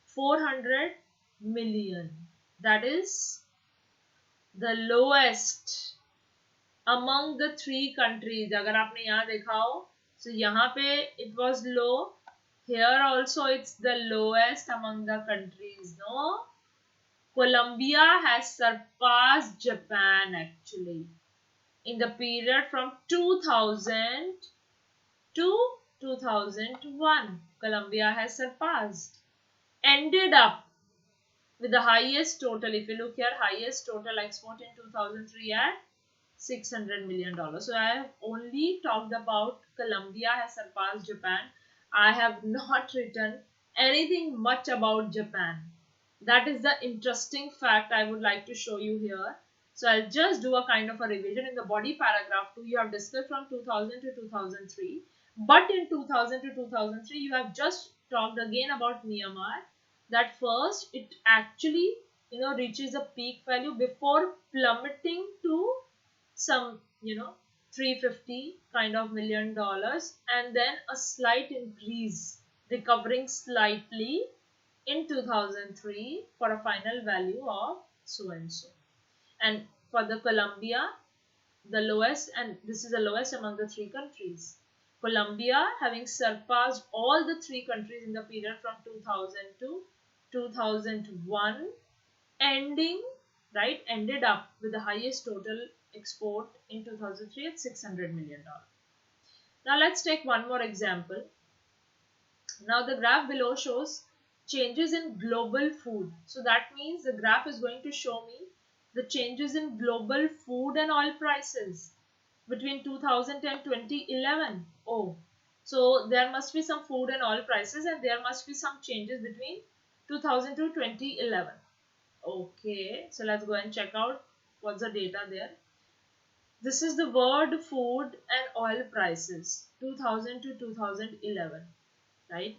400 million. That is the lowest among the three countries. अगर आपने यहाँ देखा हो, so यहाँ पे it was low, here also it's the lowest among the countries. No, Colombia has surpassed Japan actually in the period from 2000 to 2001. Colombia has surpassed, ended up with the highest total. If you look here, highest total export in 2003 at $600 million. So I have only talked about Colombia has surpassed Japan. I have not written anything much about Japan. That is the interesting fact I would like to show you here. So I'll just do a kind of a revision. In the body paragraph 2, you have discussed from 2000 to 2003. But in 2000 to 2003, you have just talked again about Myanmar. That first, it actually, reaches a peak value before plummeting to some, 350 kind of $1 million, and then a slight increase, recovering slightly in 2003 for a final value of so and so. And for the Colombia, the lowest, and this is the lowest among the three countries. Colombia having surpassed all the three countries in the period from 2000 to 2001, ended up with the highest total export in 2003 at $600 million. Now let's take one more example. Now the graph below shows changes in global food. So that means the graph is going to show me the changes in global food and oil prices between 2000 and 2011. Oh, so there must be some food and oil prices, and there must be some changes between 2000 to 2011. Okay, so let's go and check out what's the data there. This is the world food and oil prices 2000 to 2011, right?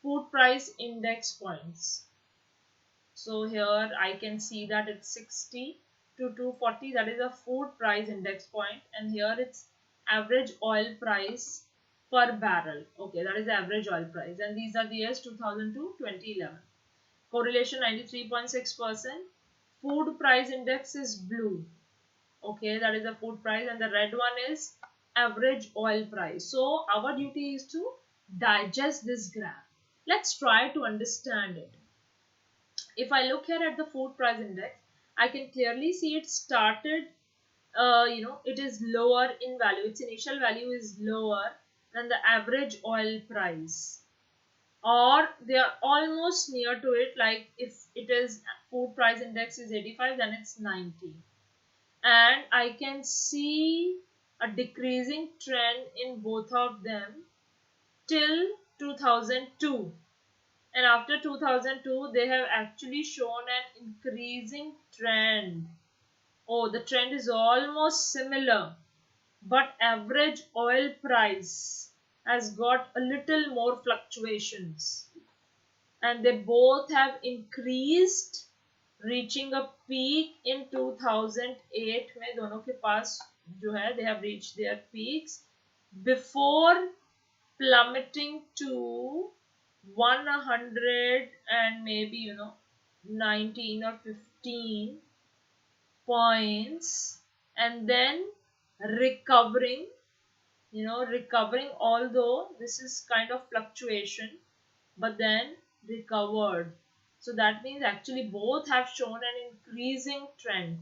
Food price index points. So here I can see that it's 60 to 240, that is a food price index point, and here it's average oil price per barrel. Okay, that is the average oil price, and these are the years 2000 to 2011. Correlation 93.6%. Food price index is blue. Okay, that is the food price, and the red one is average oil price. So our duty is to digest this graph. Let's try to understand it. If I look here at the food price index, I can clearly see it started, it is lower in value. Its initial value is lower than the average oil price, or they are almost near to it. Like if it is food price index is 85, then it's 90. And I can see a decreasing trend in both of them till 2002. And after 2002, they have actually shown an increasing trend. Oh, the trend is almost similar, but average oil price has got a little more fluctuations, and they both have increased, reaching a peak in 2008 में दोनों के पास जो है they have reached their peaks before plummeting to 100 and maybe 19 or 15 points, and then recovering, although this is kind of fluctuation, but then recovered. So that means actually both have shown an increasing trend.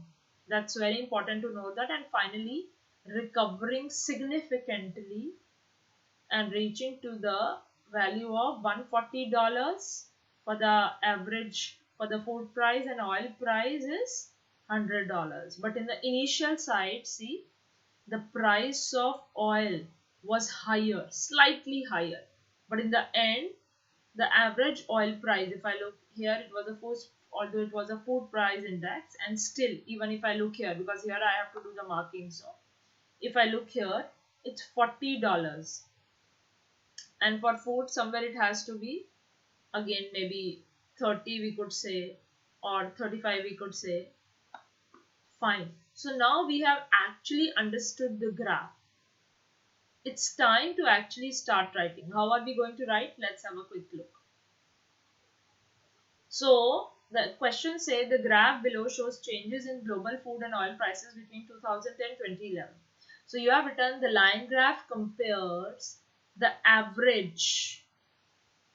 That's very important to know that. And finally recovering significantly and reaching to the value of $140 for the average for the food price, and oil price is $100. But in the initial side, see, the price of oil was higher, slightly higher, but in the end the average oil price, if I look here, it was a first, although it was a food price index, and still even if I look here, because here I have to do the marking, so if I look here, it's $40. And for food, somewhere it has to be again maybe 30 we could say, or 35 we could say. Fine. So now we have actually understood the graph. It's time to actually start writing. How are we going to write? Let's have a quick look. So the question says the graph below shows changes in global food and oil prices between 2010 and 2011. So you have written the line graph compares the average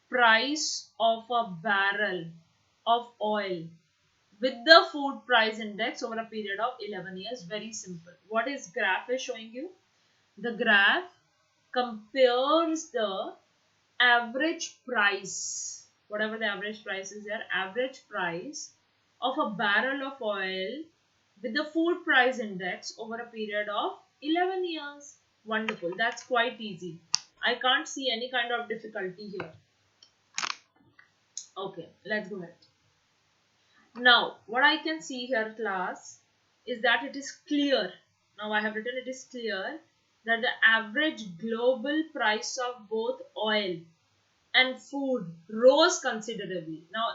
price of a barrel of oil with the food price index over a period of 11 years. Very simple. What is graph is showing you? The graph compares the average price, whatever the average price is there, average price of a barrel of oil with the food price index over a period of 11 years. Wonderful. That's quite easy. I can't see any kind of difficulty here. Okay, let's go ahead. Now, what I can see here, class, is that it is clear. Now, I have written it is clear that the average global price of both oil and food rose considerably. Now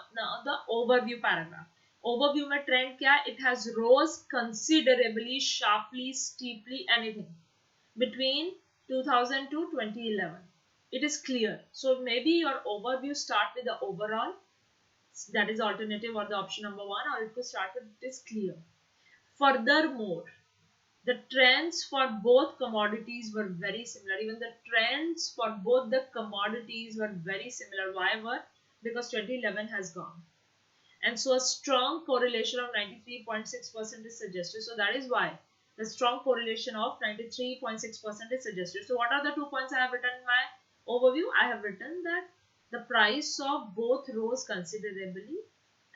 the overview paragraph. Overview में trend क्या है? It has rose considerably, sharply, steeply, anything between 2000 to 2011. It is clear. So maybe your overview start with the overall, that is alternative or the option number one, or it could start with it is clear. Furthermore, the trends for both commodities were very similar. Even the trends for both the commodities were very similar. Why were? Because 2011 has gone. And so a strong correlation of 93.6% is suggested. So that is why the strong correlation of 93.6% is suggested. So what are the 2 points I have written in my overview? I have written that the price of both rose considerably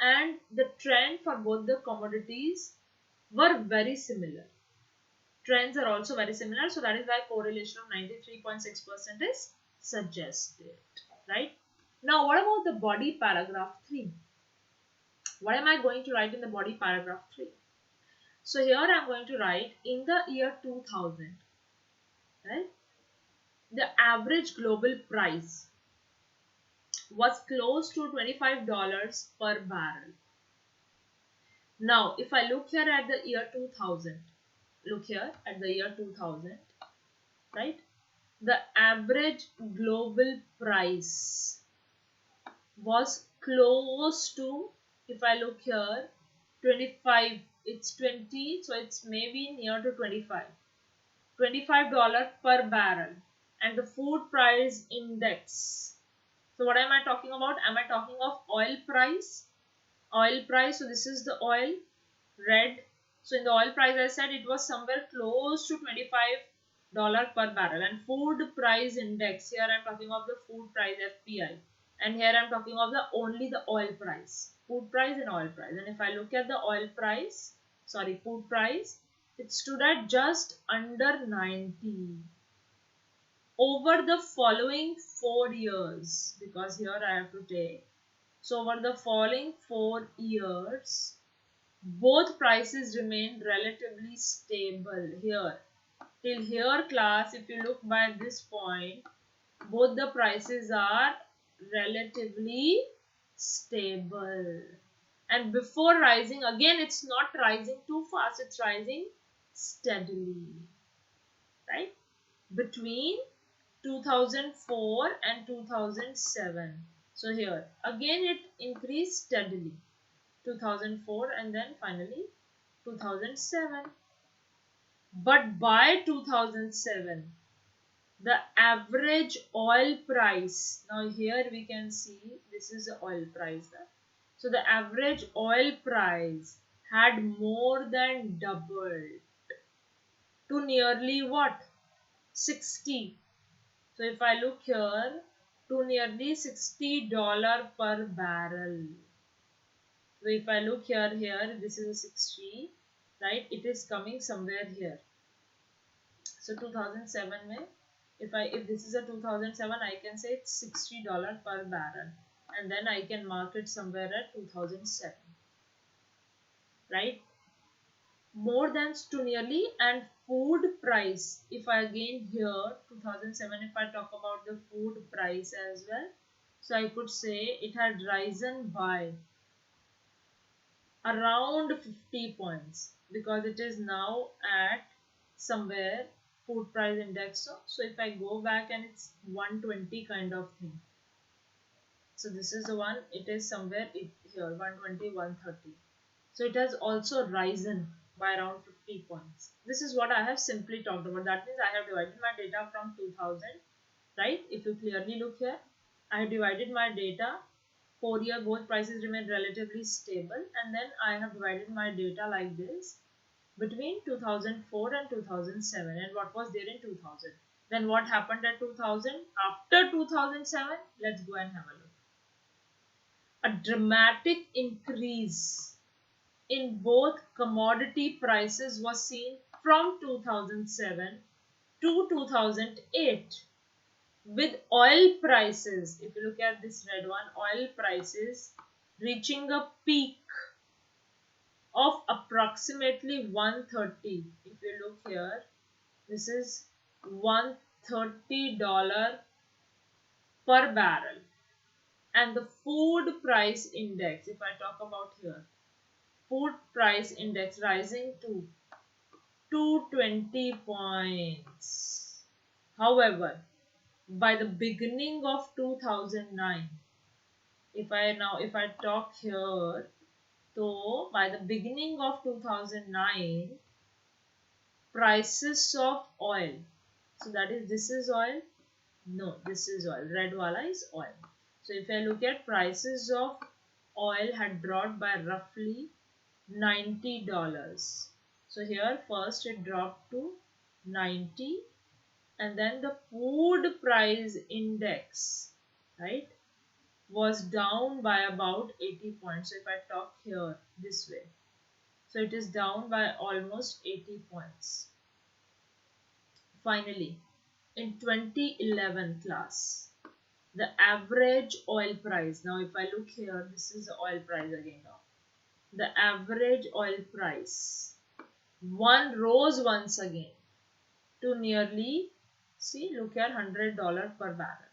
and the trend for both the commodities were very similar. Trends are also very similar, so that is why correlation of 93.6% is suggested, right? Now, what about the body paragraph 3? What am I going to write in the body paragraph 3? So here I am going to write in the year 2000, right? The average global price was close to $25 per barrel. Now, if I look here at the year 2000, look here at the year 2000, right? The average global price was close to, if I look here, 25, it's 20, so it's maybe near to 25. $25 per barrel. And the food price index. So what am I talking about? Am I talking of oil price? Oil price, so this is the oil, red. So in the oil price, I said it was somewhere close to $25 per barrel. And food price index, here I am talking of the food price, FPI. And here I am talking of only the oil price, food price and oil price. And if I look at the oil price, food price, it stood at just under 90 over the following 4 years, because here I have to take. So over the following 4 years, both prices remain relatively stable here. Till here, class, if you look by this point, both the prices are relatively stable. And before rising, again, it's not rising too fast, it's rising steadily, right? Between 2004 and 2007. So here, again, it increased steadily. 2004 and then finally 2007. But by 2007, the average oil price, now here we can see this is the oil price. So the average oil price had more than doubled to nearly what? 60. So if I look here, to nearly $60 per barrel. So if I look here, this is a 60, right? It is coming somewhere here. So 2007 mein, if this is a 2007, I can say it's $60 per barrel, and then I can mark it somewhere at 2007, right? More than to nearly. And food price, if I again here 2007, if I talk about the food price as well, so I could say it had risen by around 50 points, because it is now at somewhere food price index. So if I go back and it's 120 kind of thing. So this is the one, it is somewhere here 120, 130. So it has also risen by around 50 points. This is what I have simply talked about. That means I have divided my data from 2000, right? If you clearly look here, I have divided my data. 4 year both prices remain relatively stable, and then I have divided my data like this between 2004 and 2007. And what was there in 2000? Then what happened at 2000? After 2007, let's go and have a look. A dramatic increase in both commodity prices was seen from 2007 to 2008, with oil prices, if you look at this red one, oil prices reaching a peak of approximately 130. If you look here, this is $130 per barrel. And the food price index, if I talk about here, food price index rising to 220 points. However, by the beginning of 2009, if I talk here, so by the beginning of 2009, prices of oil, so that is, this is oil, no, this is oil, red wala is oil. So if I look at, prices of oil had dropped by roughly $90. So here first it dropped to 90, and then the food price index, right, was down by about 80 points. So if I talk here this way, so it is down by almost 80 points. Finally, in 2011 class, the average oil price, now if I look here, this is the oil price again now. The average oil price rose once again to nearly, see, look at $100 per barrel,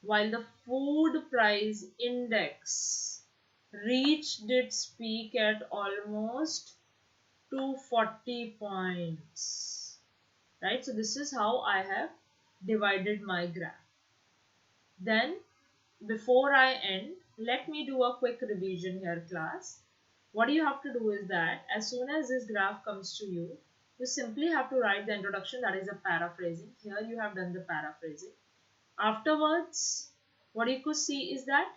while the food price index reached its peak at almost 240 points, right? So this is how I have divided my graph. Then before I end, let me do a quick revision here, class. What you have to do is that as soon as this graph comes to you, you simply have to write the introduction, that is a paraphrasing. Here you have done the paraphrasing. Afterwards, what you could see is that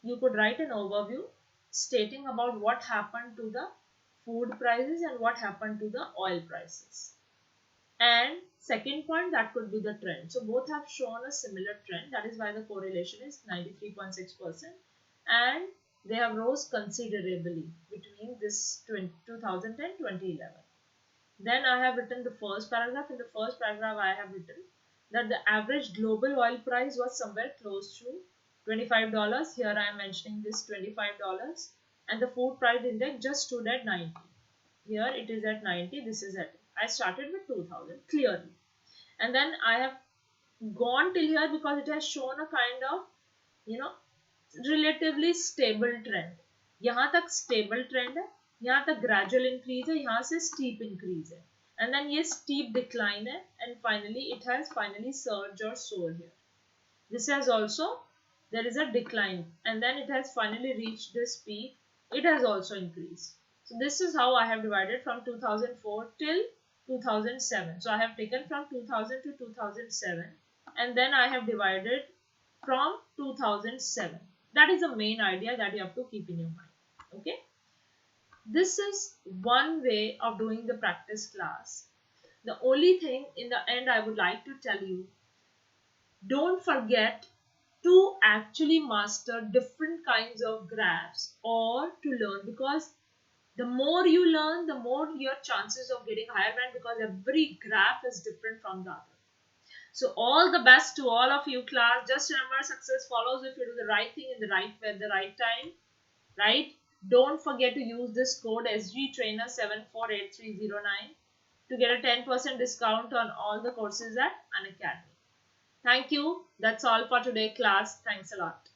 you could write an overview stating about what happened to the food prices and what happened to the oil prices. And second point, that could be the trend. So both have shown a similar trend. That is why the correlation is 93.6%, and they have rose considerably between this 2000 and 2011. Then I have written the first paragraph. In the first paragraph, I have written that the average global oil price was somewhere close to $25. Here I am mentioning this $25, and the food price index just stood at 90. Here it is at 90. This is at, I started with 2000 clearly, and then I have gone till here because it has shown a kind of, relatively stable trend. यहाँ तक stable trend है, यहाँ तक gradual increase है, यहाँ से steep increase है, and then ये steep decline है, and finally it has finally surged or soared here. This has also, there is a decline, and then it has finally reached this peak. It has also increased. So this is how I have divided from 2004 till 2007. So I have taken from 2000 to 2007, and then I have divided from 2007. That is the main idea that you have to keep in your mind. Okay. This is one way of doing the practice class. The only thing in the end I would like to tell you, don't forget to actually master different kinds of graphs or to learn, because the more you learn, the more your chances of getting higher rank, because every graph is different from the other. So all the best to all of you, class. Just remember, success follows if you do the right thing in the right way at the right time, right? Don't forget to use this code SGTrainer748309 to get a 10% discount on all the courses at Unacademy. Thank you. That's all for today, class. Thanks a lot.